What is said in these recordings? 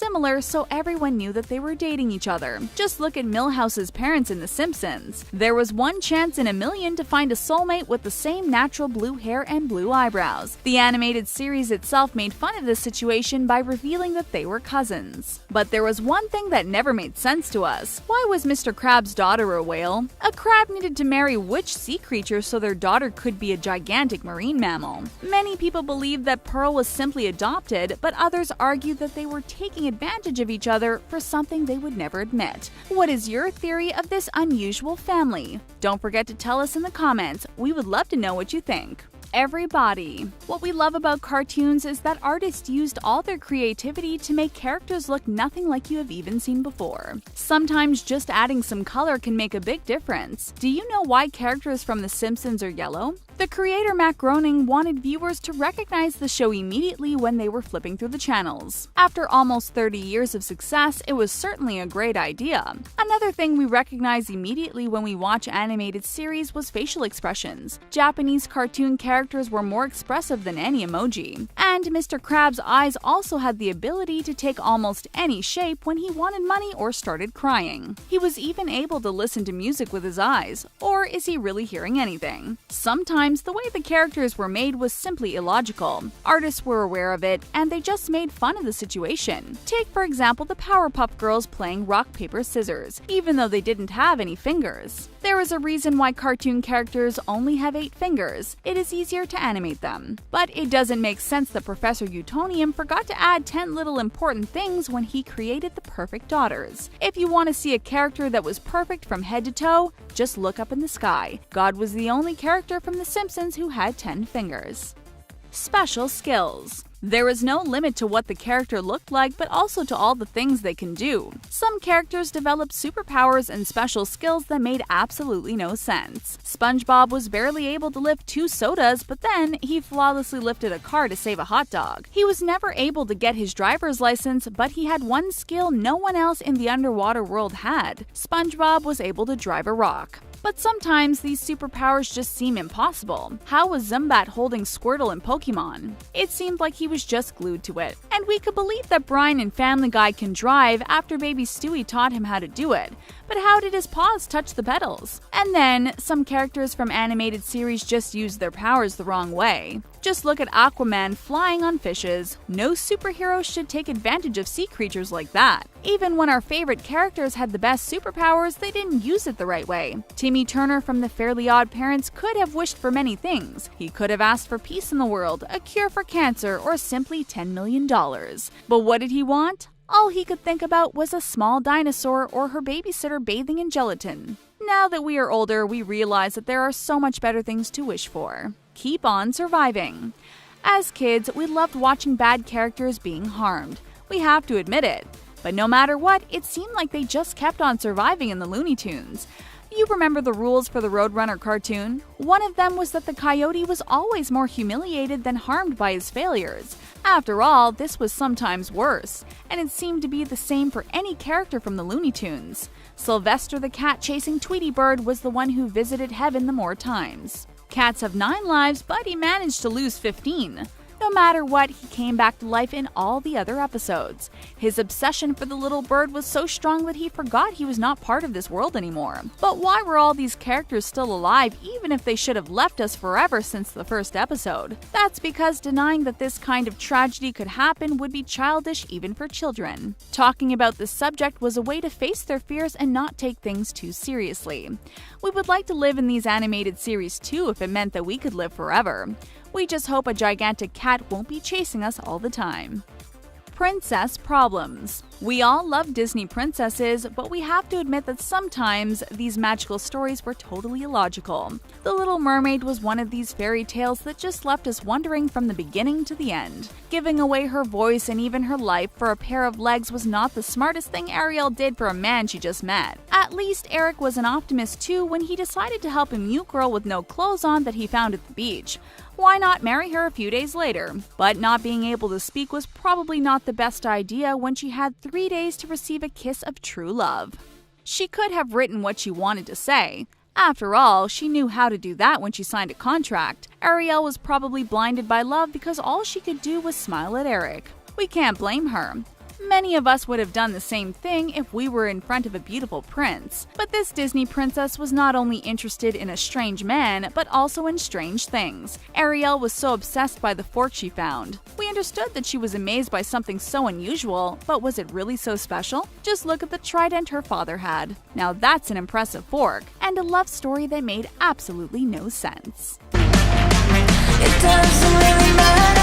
similar, so everyone knew that they were dating each other. Just look at Milhouse's parents in The Simpsons. There was one chance in a million to find a soulmate with the same natural blue hair and blue eyebrows. The animated series itself made fun of this situation by revealing that they were cousins. But there was one thing that never made sense to us. Why was Mr. Crab's daughter a whale? A crab needed to marry which sea creature so their daughter could be a gigantic marine mammal? Many people believe that Pearl was simply adopted, but others argue that they were taking advantage of each other for something they would never admit. What is your theory of this unusual family? Don't forget to tell us in the comments. We would love to know what you think. Everybody. What we love about cartoons is that artists used all their creativity to make characters look nothing like you have even seen before. Sometimes just adding some color can make a big difference. Do you know why characters from The Simpsons are yellow? The creator Matt Groening wanted viewers to recognize the show immediately when they were flipping through the channels. After almost 30 years of success, it was certainly a great idea. Another thing we recognize immediately when we watch animated series was facial expressions. Japanese cartoon characters were more expressive than any emoji. And Mr. Krabs' eyes also had the ability to take almost any shape when he wanted money or started crying. He was even able to listen to music with his eyes. Or is he really hearing anything? Sometimes the way the characters were made was simply illogical. Artists were aware of it, and they just made fun of the situation. Take, for example, the Powerpuff Girls playing rock, paper, scissors, even though they didn't have any fingers. There is a reason why cartoon characters only have 8 fingers. It is easier to animate them. But it doesn't make sense that Professor Utonium forgot to add 10 little important things when he created the perfect daughters. If you want to see a character that was perfect from head to toe, just look up in the sky. God was the only character from The Simpsons who had 10 fingers. Special skills. There is no limit to what the character looked like, but also to all the things they can do. Some characters developed superpowers and special skills that made absolutely no sense. SpongeBob was barely able to lift 2 sodas, but then he flawlessly lifted a car to save a hot dog. He was never able to get his driver's license, but he had one skill no one else in the underwater world had. SpongeBob was able to drive a rock. But sometimes these superpowers just seem impossible. How was Zubat holding Squirtle in Pokemon? It seemed like he was just glued to it. And we could believe that Brian in Family Guy can drive after baby Stewie taught him how to do it. But how did his paws touch the pedals? And then, some characters from animated series just used their powers the wrong way. Just look at Aquaman flying on fishes. No superhero should take advantage of sea creatures like that. Even when our favorite characters had the best superpowers, they didn't use it the right way. Timmy Turner from the Fairly Odd Parents could have wished for many things. He could have asked for peace in the world, a cure for cancer, or simply $10 million. But what did he want? All he could think about was a small dinosaur or her babysitter bathing in gelatin. Now that we are older, we realize that there are so much better things to wish for. Keep on surviving. As kids, we loved watching bad characters being harmed. We have to admit it. But no matter what, it seemed like they just kept on surviving in the Looney Tunes. You remember the rules for the Roadrunner cartoon? One of them was that the coyote was always more humiliated than harmed by his failures. After all, this was sometimes worse, and it seemed to be the same for any character from the Looney Tunes. Sylvester the cat chasing Tweety Bird was the one who visited heaven the more times. Cats have 9 lives, but he managed to lose 15. No matter what, he came back to life in all the other episodes. His obsession for the little bird was so strong that he forgot he was not part of this world anymore. But why were all these characters still alive even if they should have left us forever since the first episode? That's because denying that this kind of tragedy could happen would be childish even for children. Talking about this subject was a way to face their fears and not take things too seriously. We would like to live in these animated series too if it meant that we could live forever. We just hope a gigantic cat won't be chasing us all the time. Princess problems. We all love Disney princesses, but we have to admit that sometimes these magical stories were totally illogical. The Little Mermaid was one of these fairy tales that just left us wondering from the beginning to the end. Giving away her voice and even her life for a pair of legs was not the smartest thing Ariel did for a man she just met. At least Eric was an optimist too when he decided to help a mute girl with no clothes on that he found at the beach. Why not marry her a few days later? But not being able to speak was probably not the best idea when she had 3 days to receive a kiss of true love. She could have written what she wanted to say. After all, she knew how to do that when she signed a contract. Ariel was probably blinded by love because all she could do was smile at Eric. We can't blame her. Many of us would have done the same thing if we were in front of a beautiful prince. But this Disney princess was not only interested in a strange man, but also in strange things. Ariel was so obsessed by the fork she found. We understood that she was amazed by something so unusual, but was it really so special? Just look at the trident her father had. Now that's an impressive fork, and a love story that made absolutely no sense. It doesn't really matter.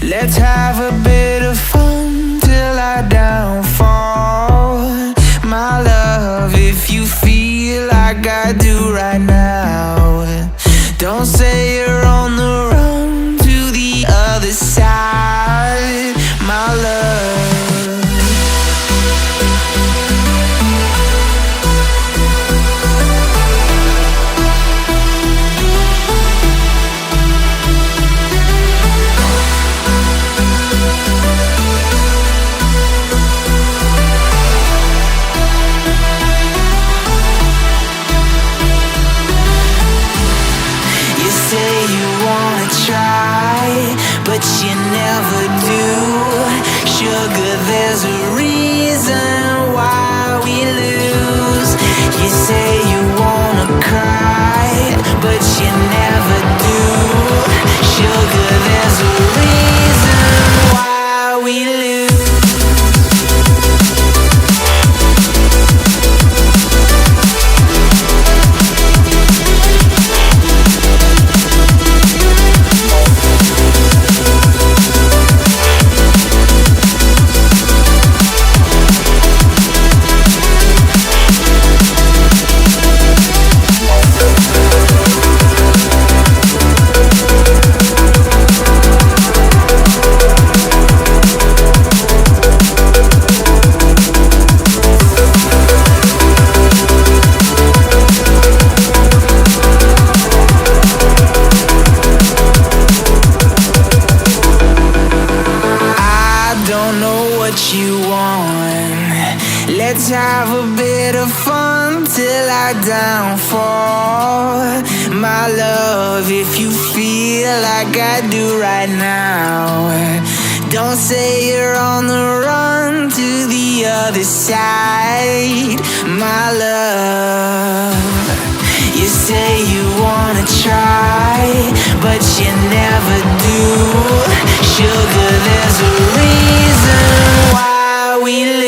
Let's have a bit of fun till I downfall. My love, if you feel like I do right now, don't say you're on the run to the other side, my love. But you never do. Sugar, there's a reason why we lose. You say you wanna cry, but you never do. Sugar, there's a reason why we lose. You want. Let's have a bit of fun till I downfall. My love, if you feel like I do right now, don't say you're on the run to the other side, my love. You say you wanna try, but you never do. Sugar, there's a reason why we live.